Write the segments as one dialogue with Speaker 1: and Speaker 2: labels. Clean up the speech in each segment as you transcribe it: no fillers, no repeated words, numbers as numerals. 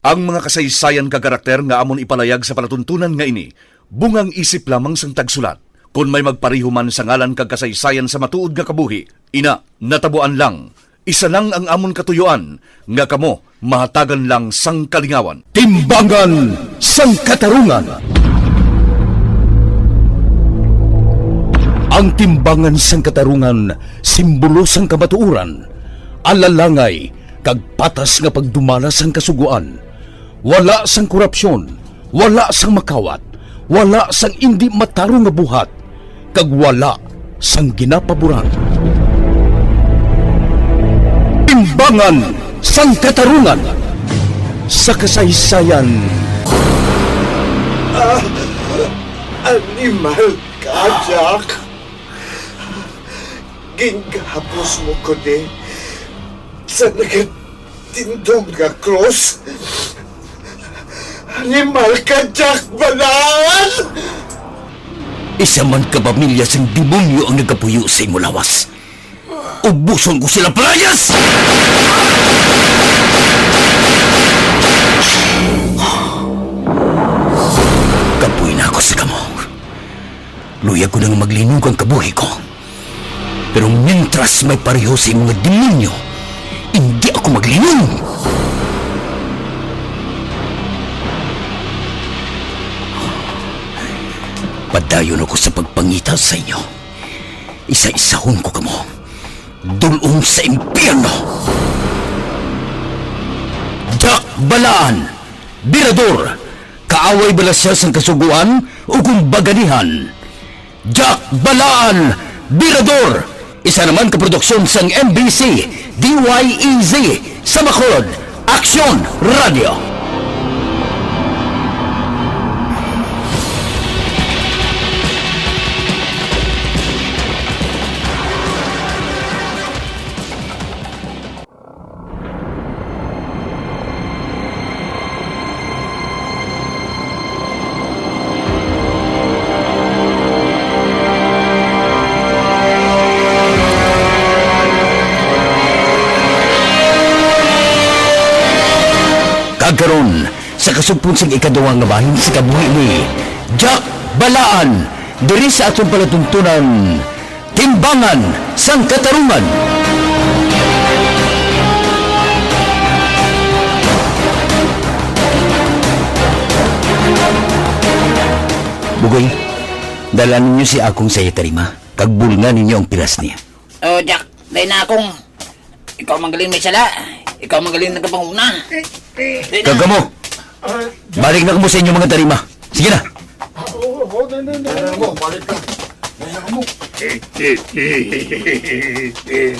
Speaker 1: Ang mga kasaysayan ka karakter nga amon ipalayag sa palatuntunan nga ini, bungang isip lamang sang tagsulat. Kung may magpariho man sa ngalan kag kasaysayan sa matuod nga kabuhi, ina, natabuan lang. Isa lang ang amon katuyuan, nga kamo mahatagan lang sang kalingawan.
Speaker 2: Timbangan sang Katarungan. Ang timbangan sang Katarungan, simbolo sang kamatuuran, alalangay, kag patas nga pagdumala sang kasuguan. Wala sang korupsyon, wala sang makawat, wala sang indi matarong nga buhat, kag wala sang ginapaboran. Timbangan sang Katarungan sa kasaysayan.
Speaker 3: Animal ka, Jack. Ginghapos mo ko sa nagatindong nga cross. Animal ka, Jack Balaan!
Speaker 2: Isa man ka pamilya sang demonyo ang nagkapuyo sa imo lawas. Ubuson ko sila palayas! Kapuy na ako sa kamo. Luya ko nang maglinog ang kabuhi ko. Pero mientras may pareho sa mga demonyo, hindi ako maglinog. Padayon ako sa pagpangita sa inyo. Isa-isahon ko kamo. Dulong sa impyerno. Jack Balaan, Birador, kaaway bala siya sa kasuguan o kung baganihan. Jack Balaan, Birador, isa naman kaproduksyon sang MBC, DYEZ, sa Bacolod, Aksyon Radio. Kagkaroon sa kasugpon sang ikaduwang nga bahin sa kabuhi ni Jack Balaan, diri sa atong palatuntunan, Timbangan sang Katarungan. Bugoy, dalan ninyo si akong saya tarima, kagbulngan ninyo ang piras niya.
Speaker 4: Oh, Jack, dahil na akong ikaw magaling may sala. Ikaw magaling nagkapanguna.
Speaker 2: Kagamo, balik na kamo sa inyong mga tarima. Sige na.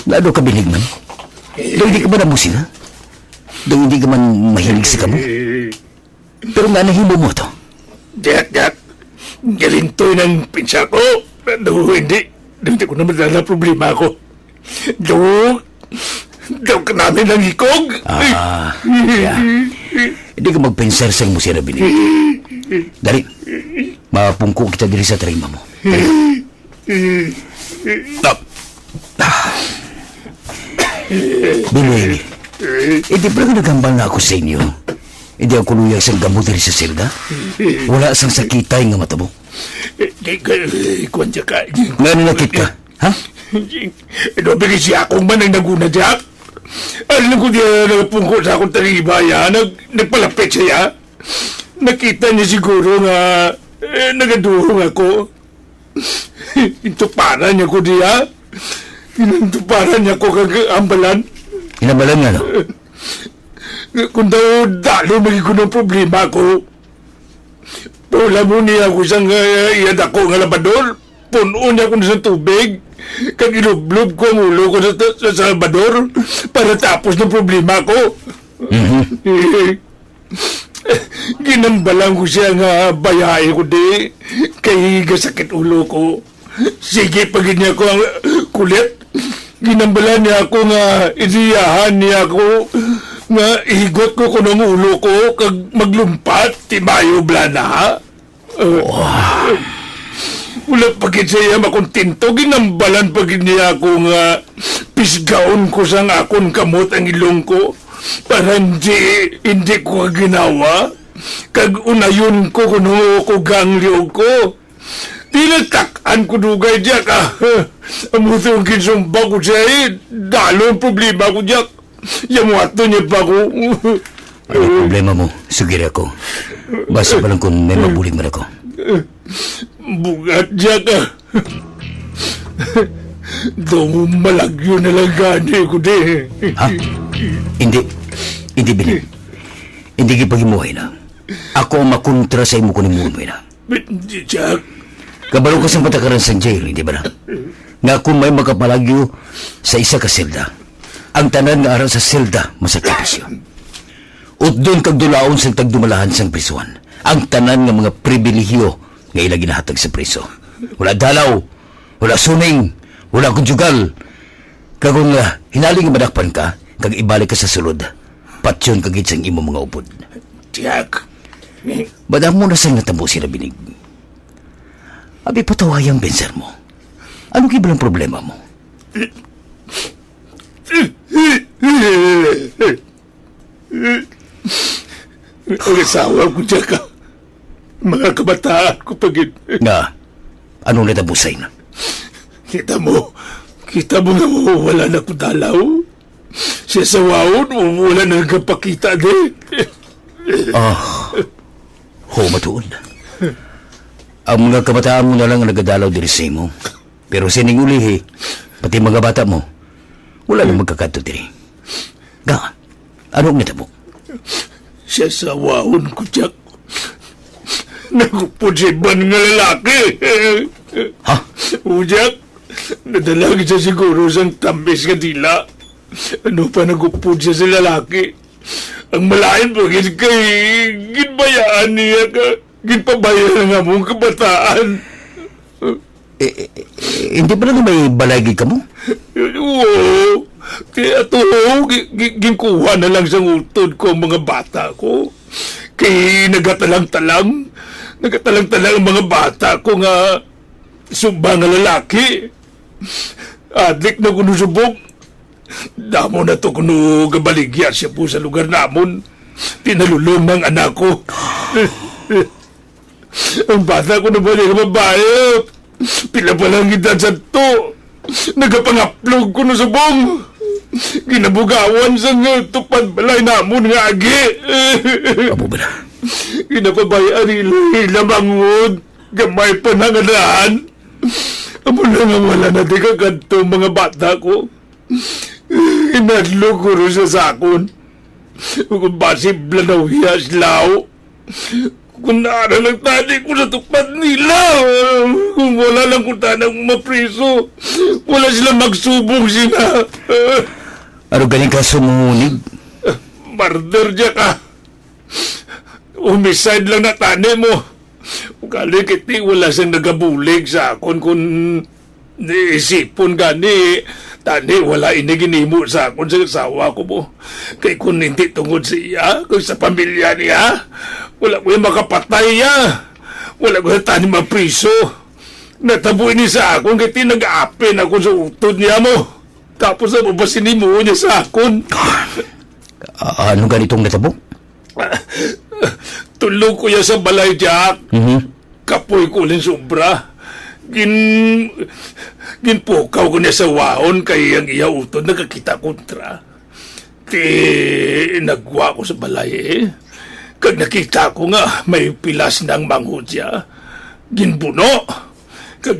Speaker 2: Lalo ka binig man? Daw hindi ka man amusin, ha? Daw hindi ka man mahilig sa kamo? Pero nga nahimo mo to.
Speaker 5: Jack, galintoy ng pinsa ko. Hindi ko naman dala problema ko. Daw ka namin ng ikog.
Speaker 2: Yeah. Hindi ka magpensar sa imo siya na binig. Dali, mapungko kita diri sa tarima mo. Stop. Binig, hindi pa lang nagambal na ako sa inyo. Hindi ako luyag sang gamot diri sa silda. Wala sang sakitay nga matabo.
Speaker 5: Ikuan siya ka.
Speaker 2: Nga nanakit ka, ha?
Speaker 5: Bigay siya akong man ang naguna, Jack. Alam ko diya nagpungko sa akong talibaya. Nagpalapit siya. Nakita niya siguro nga nagaduhong ako. Intuparan niya ko diya. Intuparan niya ko kag-ambalan.
Speaker 2: Inabalan nga, no?
Speaker 5: Kung daw dalo magiging ng problema ko. Wala mo niya ako isang iyad ako nga labador. Puno niya ako sa tubig. Kag ilublob ko ang ulo ko sa Salvador para tapos ng problema ko. Ginambalan ko siya nga bayae ko di. Kay gasakit ulo ko. Sige, pagin niya ko ang kulit. Ginambalan niya ako nga isiyahan niya ako nga ihigot ko ng ulo ko kag maglumpat timayo blana. Wala pagin siya makontinto, ginambalan pagin niya ako nga pisgaon ko sang akon kamot ang ilong ko. para hindi ko ginawa. Kag unayon ko kuno ko ganglyo ko. Tinatakan ko dugay diyak Amuto yung kinsumpa ko siya Dalo ang problema ko diyak. Yamuato niya pa ko.
Speaker 2: Ano problema mo? Sugiri ako. Basta pa lang kung may mabulig man ako.
Speaker 5: Bugat diyak Daw malagyo na lang gani ko di.
Speaker 2: Ha? Hindi bilin. Hindi gipagimuhay na. Ako ang makontra sa imo ko ni Mumoy na.
Speaker 5: Hindi diyak.
Speaker 2: Kabalo ka sa patakaran sa jail, hindi ba na? Nga kung may makapalagyo sa isa ka selda, ang tanan nga aral sa selda masakripisyo. Ut doon kag dulaon sa tagdumalahan sang prisuan, ang tanan nga mga pribilehiyo nga ila ginahatag sa priso. Wala dalaw, wala suning, wala konjugal. Kagong hinaling madakpan ka, kag ibalik ka sa sulod, patyon kagit sang imo mga upod.
Speaker 5: Diyak.
Speaker 2: Badang mo na sang natabo sila binig. Abi patawayang benser mo. Ano kibalang problema mo?
Speaker 5: Ang asawa ko diyak mga kabataan ko pagin.
Speaker 2: Nga, anong natabusay na?
Speaker 5: Kita mo nga wala na ko dalaw. Siya sa wawon, wala na nagpakita din.
Speaker 2: Ho, matuod. Ang mga kabataan mo na lang ang nagadalaw diri sa imo. Pero sining ulihi, pati mga bata mo, wala na magkakato diri. Nga, anong natabo?
Speaker 5: Siya sa wawon ko diyak. Nagupod si Iban nga lalaki.
Speaker 2: Ha?
Speaker 5: Ujak, nadalagi siya siguro sang tambis nga dila. Ano pa nagupod siya sa lalaki? Ang malayan po, ginbayaan niya ka. Ginpabayan nga mong kabataan.
Speaker 2: Hindi ba na may balagi ka mo?
Speaker 5: Oo. Kaya ito, ginkuha na lang sa utod ko ang mga bata ko. Kaya nagatalang-talang ang mga bata ko nga subang nga lalaki. Adlik na kuno subok. Damo na to kuno gabaligya siya po sa lugar namon. Tinalulong ng anak ko. Ang bata ko na ba niya babae? Pila pa lang edad sa to. Nagapangaplog ko na subong. Ginabugawan sa nga tupad balay namon nga agi.
Speaker 2: Abo ba na?
Speaker 5: Ginapabayaan nila mangod. Gamay pa nanganaan. Amo na nga wala na di kaganto mga bata ko. Inadlo ko rin sa sakon. Kung basibla na huyas lao. Kung naara lang tali ko sa tupad nila. Kung wala lang kung tanang mapriso. Wala silang magsubong sila.
Speaker 2: Ano galing ka sumunig?
Speaker 5: Murder dya ka. Homicide lang na tani mo. Kali kiti wala siyang nagabulig sa akon kung naisipon gani. Tani wala iniginimo sa akon sa asawa ko mo. Kay kung hindi tungod siya, kung sa pamilya niya, wala ko yung makapatay niya. Wala ko yung tani mapriso. Natabuin niya sa akon kiti nag-aapin ako sa utod niya mo. Tapos na mabasinin mo niya sa akon.
Speaker 2: Ano ganitong natabo?
Speaker 5: Tulog ko yan sa balay, Jack. Kapoy ko ulit sobra. Ginpukaw ko niya sa waon kay ang iya utod nakakita kontra. Nagwa ko sa balay Kag nakita ko nga may pilas ng manghudya. Ginbuno. Kag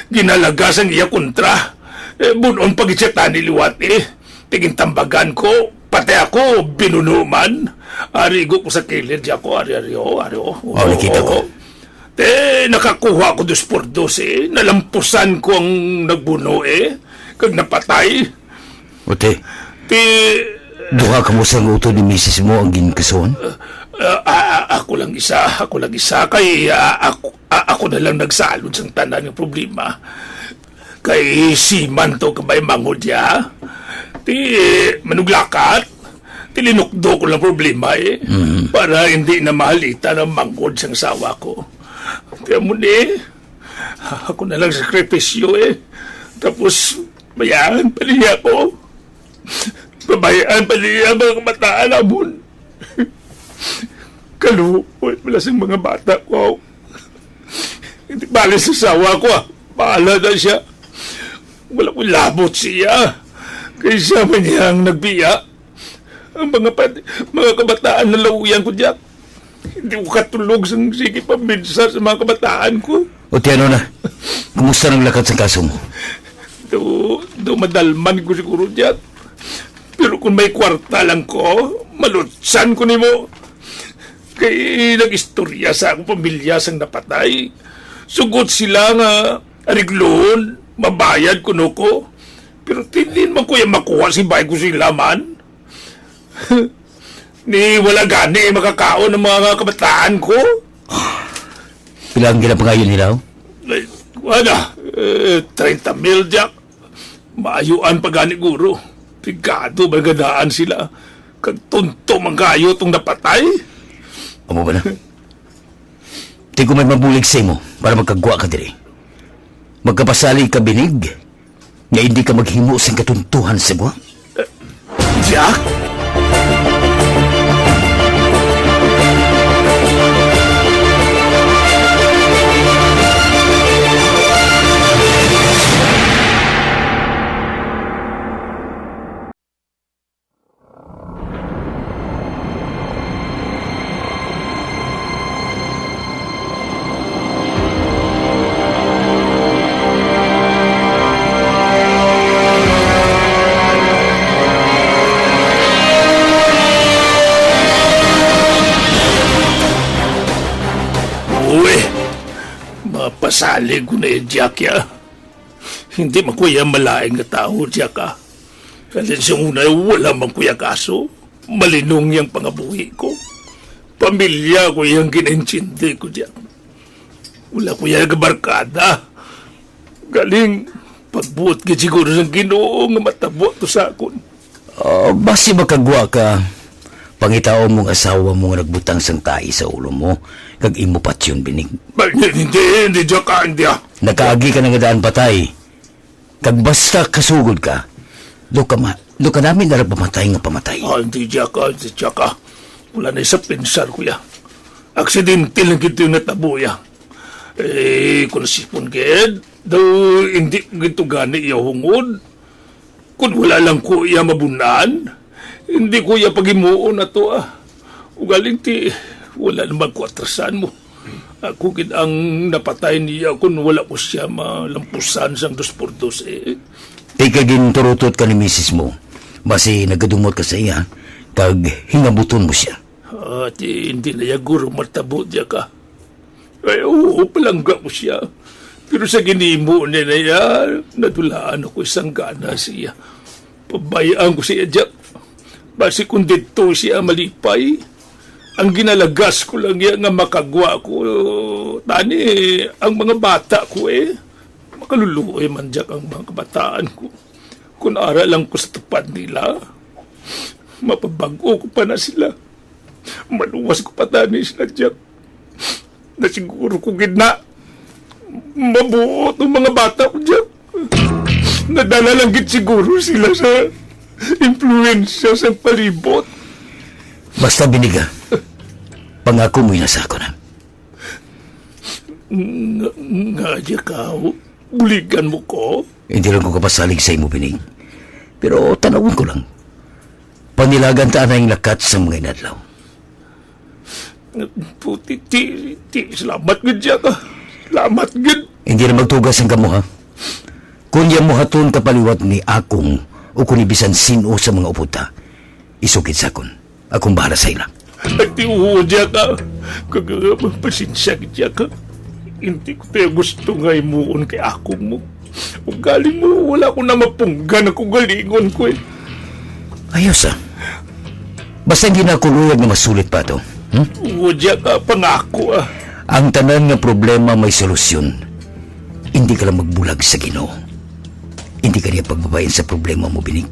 Speaker 5: ginalagas ang iya kontra. Bunon pag-itsatan ni Liwat Tigintambagan ko, pati ako, binunuman. Arigo ko sa kilid ako, ari-ari-o.
Speaker 2: Nakita ko.
Speaker 5: Nakakuha ko 2x2 nalampusan ko ang nagbuno kag napatay.
Speaker 2: Ote, duha ka mo sa utod ni misis mo ang ginkasuan?
Speaker 5: Ako lang isa. Kay ako na lang nagsalod sa tanan ng problema. Kay siman to kabay mangod ya. Manuglakat. Tilinukdo ko lang problema para hindi na mahalita ng mangod siyang sawa ko. Kaya mo ako na lang sakripisyo Tapos, bayan pa niya ako. Pabayaan pa niya ang mga kabataan amon. Kaluoy pala sa mga bata ko. Hindi bali sa sawa ko Bahala na siya. Wala ko labot siya. Kaysa man niya ang nagbiya. Ang mga kabataan na lauyan ko diyak. Hindi ko katulog sa sige pambinsa sa mga kabataan ko.
Speaker 2: O Tiano na, kumusta ng lakad sa kaso mo?
Speaker 5: Do madalman ko siguro diyak. Pero kung may kwarta lang ko, malutsan ko nimo. Kay nag-istorya sa akong pamilya sang napatay. Sugot sila nga arigloon, mabayad kuno ko. Pero tindin man ko yung makuha si bay ko sila man. Ni wala gani makakaon ng mga kabataan ko.
Speaker 2: Pila ang ginapangayon nila?
Speaker 5: Ay, wala, 30 mil Jack. Maayuan pa gani guro. Pigado bagadaan sila. Kag tunto manggayo tong napatay.
Speaker 2: Amo ba na? Di ko may mabulig sa imo para magkagwa ka diri. Magkapasali ka binig nga hindi ka maghimo sa katuntuhan sa buwa.
Speaker 5: Jack? Mapasalig ko na yung Jack ya. Hindi man kuya malaing na tao, Jack ah. Kalin sa una, wala man kuya kaso. Malinong yung pangabuhi ko. Pamilya ko yung ginenchindi ko, Jack. Wala kuya gabarkada. Galing, pagbuot ka siguro ng Ginoo nga matabo to sa akon.
Speaker 2: Basi makagwa ka. Pangitao mong asawa mo nga nagbutang sang tahi sa ulo mo. Kag imo patyon binig.
Speaker 5: Hindi, Jack ah, hindi ah.
Speaker 2: Nakaagi ka na nga daan patay. Kag basta kasugod ka, do ka namin na pamatay nga pamatay.
Speaker 5: Hindi, Jack ah, hindi, Jack ah. Wala na isa pensar, kuya. Aksidente lang kito yung natabuya. Kung nasipon ked, daw hindi gito gani iya hungod. Kung wala lang ko iya mabunan, hindi ko iya pagimuon na to ah. Ugaling ti, wala naman ko atrasan mo. Ako kid ang napatay niya kung wala ko siya malampusan sang 2x2 eh.
Speaker 2: Ika ginturutot ka ni misis mo. Basi nagadumot ka sa iya, kag hingabuton mo siya.
Speaker 5: At hindi na yung guro martabo diya ka. Ay, oo, palangga mo siya. Pero sa ginimo niya na yan, nadulaan ako isang gana siya. Pabayaan ko siya, Jack. Basi kung dito siya malipay, ang ginalagas ko lang yan nga makagwa ko. Tani, ang mga bata ko makaluluoy man, Jack, ang mga kabataan ko. Kung aral lang ko sa tapat nila, mapabago ko pa na sila. Maluwas ko pa tani sila, Jack. Na siguro ko gina mabuot ng mga bata ko, Jack. Nadala lang git siguro sila sa influensya sa palibot.
Speaker 2: Basta biniga. Pangako mo sa ako na.
Speaker 5: Nga, Jack, buligan mo ko?
Speaker 2: Hindi lang ko kapasalig sa imo binig. Pero tanawin ko lang. Panilagan taan na yung lakat sa mga inadlaw.
Speaker 5: Puti, salamat gid, Jack. Salamat gid.
Speaker 2: Hindi na magtugas ang kamo, ha? Kung yan mo haton kapaliwat ni akong o kung ibisan sino sa mga uputa, isukit sa akon. Akong bahala sa ila.
Speaker 5: At tiuho, Jack. Pasensya gid, Jack. Hindi ko tayo gusto nga imuon kay akong mo. Kung galing mo, wala ko na mapunggan ako galingon ko eh.
Speaker 2: Ayos, ha? Basta hindi na ako luyag na masulit pa to.
Speaker 5: Oo, Jack, pangako ah.
Speaker 2: Ang tanan nga problema may solusyon. Hindi ka lang magbulag sa Ginoo. Hindi ka niya pagbabayin sa problema mo, binig.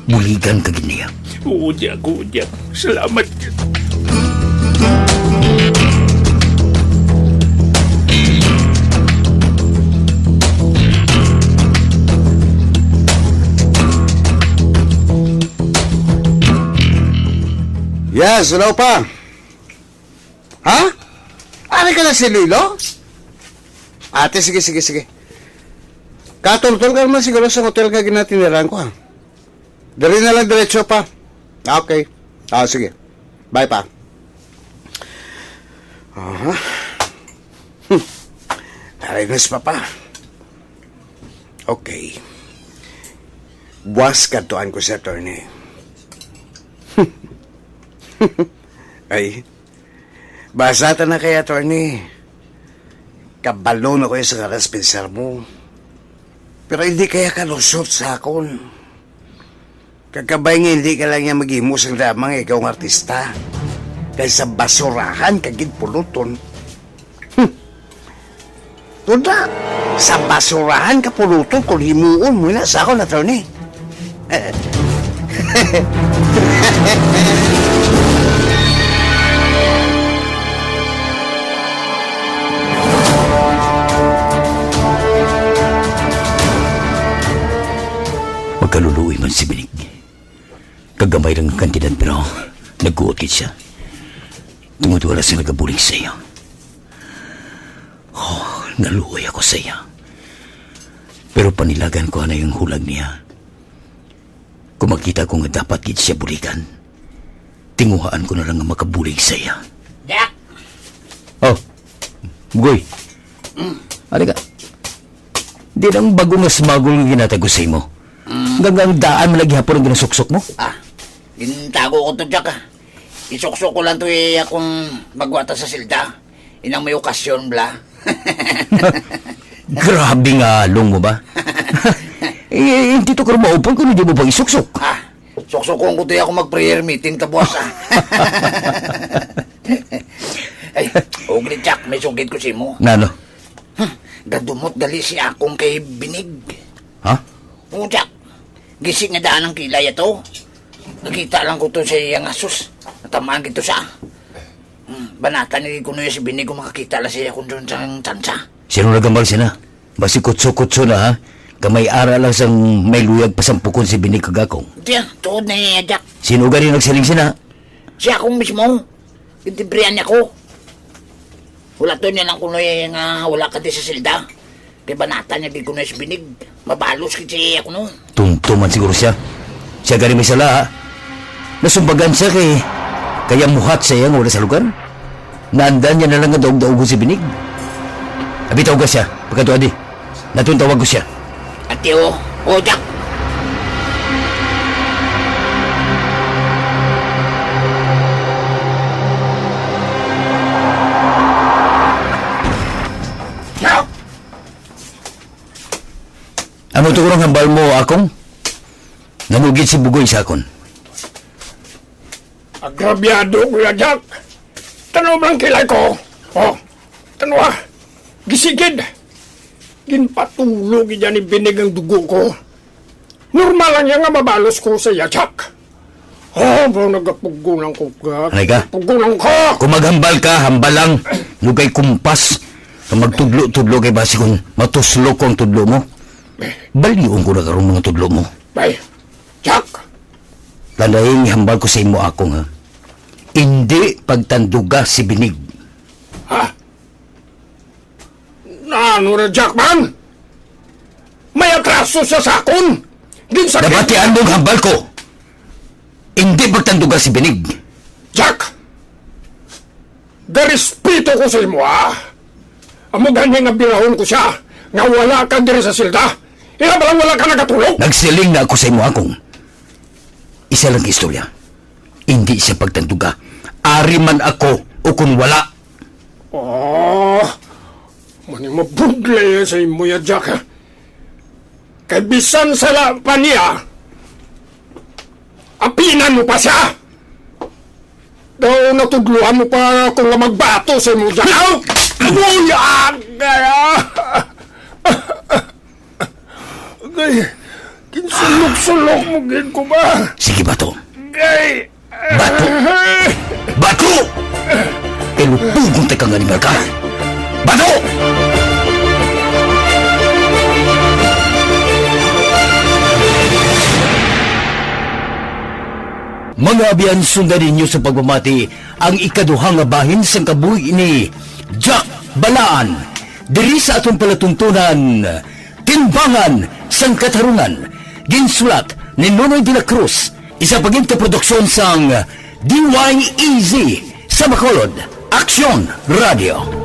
Speaker 2: Buligan ka giniya.
Speaker 5: Oo, Jack, oo, Jack. Salamat, Jack.
Speaker 3: Yes, hello pa. Ha? Ari ka na si Lilo? Ate, sige. Katultol ka naman siguro sa hotel ka ginatiniran ko, ha? Dari na lang diretso pa. Okay. Sige. Bye pa. Aha. Narinis pa. Okay. Buwas kantuan ko sa attorney. Ay, basata na kay attorney. Kabalo na ko yung sa karaspensar mo. Pero hindi kaya kalusot sa akon. Kakabay nga hindi ka lang niya mag-imus ang damang ikaw ang artista. Kaysa basurahan kagid puluton. Tunda, sa basurahan ka puluton kung himuon mo na sa akon, attorney.
Speaker 2: Magkaluluoy man si Binig. Kagamay lang ang kandidat pero nagkuwakit siya. Tungod wala siya nagabuling sa iyo. Oh, naluoy ako sa iyo. Pero panilagan ko na yung hulag niya. Kung makita ko nga dapat gid siya bulikan, tinguhaan ko na lang ang makabulig sa iyo.
Speaker 4: Jack!
Speaker 2: Oh, Bugoy. Ano ka? Di nang bago nga smagol nga ginatagusay mo. Hanggang daan mo lagi hapon ang ginasuksok mo.
Speaker 4: Gintago ko to, Jack, Isuksok ko lang to akong magwata sa silda. Inang may okasyon, bla.
Speaker 2: Grabe nga along mo ba? Hindi to ka maupon kung hindi mo ba isuksok.
Speaker 4: Suksokon ko to ako mag-prayer meeting ka, boss, Ay, ugli, Jack, may sugid ko si mo.
Speaker 2: Nano?
Speaker 4: Gadumot gali si akong kay Binig.
Speaker 2: Ha?
Speaker 4: Oo, Jack. Gising nga daan ang kilay ito. Nakita lang ko to sa iyang asos. Natamaan kito siya. Banata ni kuno si Binig kung makakita lang siya kung doon sa tansa.
Speaker 2: Sino nagambal siya na? Basi kutso-kutso na ha? Kamay ara lang sang may luyag pasampukon si Binig kagakong.
Speaker 4: Diyan, tuod na niya, Jack.
Speaker 2: Sino gani nagsiling siya na?
Speaker 4: Siya akong mismo. Intibrihan niya ko. Wala to niya lang kuno nga wala ka di sa silda. Kaya banata niya di kuno si Binig. Mabalos kasi ako no.
Speaker 2: Tungtuman siguro siya. Siya gani may sala ha? Nasumbagan siya kaya muhat siya nga wala sa lugar. Naandaan niya na lang nga daog-daogon si Binig. Abitaw ka siya. Pagkato adi. Natuntawag ko siya.
Speaker 4: Ate o Jack.
Speaker 2: Ano to kurang hambal mo, akong? Nanugid si Bugoy sa akon.
Speaker 5: Agrabyado, Kuya Jack. Tanong lang kilay ko. Tanong gisigid. Ginpatulog niya ni Binig ang dugo ko. Normal lang niya nga mabalos ko sa iya, Jack. Bro, nagapugunan ko ka.
Speaker 2: Anay ka?
Speaker 5: Pugunan ko!
Speaker 2: Kung maghambal ka, hambal lang. Lugay kumpas. Kung magtudlo-tudlo kay basi kung matuslo ko ang tudlo mo. Baliyon ko na karong mga tudlo mo.
Speaker 5: Bay, Jack!
Speaker 2: Tandahing hambal ko sa imo akong ha. Hindi pagtanduga si Binig.
Speaker 5: Ano na, Jack, man? May atraso sa sakon! Ginsakit!
Speaker 2: Nabatian mong hambal ko. Hindi pagtanduga si Binig.
Speaker 5: Jack! Garespeto ko sa imo, Amo ganyan nga binahon ko siya nga wala ka diri sa silda. Ila ba lang wala ka nagatulog?
Speaker 2: Nagsiling na ako sa imo akong. Isa lang istorya. Hindi siya pagtanduga. Ari man ako o kung wala.
Speaker 5: Mani mabudlay sa imo ya, Jack, Kay bisan sa pa niya, apinan mo pa siya. Daw natugluhan mo pa kung nga magbato sa imo, Jack. Buyag! Gay, kinsulok-sulok mo gin ko ba?
Speaker 2: Sige, Bato.
Speaker 5: Gay!
Speaker 2: Bato! Bato! Elupugong tekang animal ka. Bato! Mga abiyan, sundan ninyo sa pagmamati ang ikaduhang nga bahin sang kabuhi ni Jack Balaan. Diri sa atong palatuntunan, Timbangan sang Katarungan. Ginsulat ni Nonoy de la Cruz. Isa paginta produksyon sang DYEZ sa Bacolod. Aksyon Radio.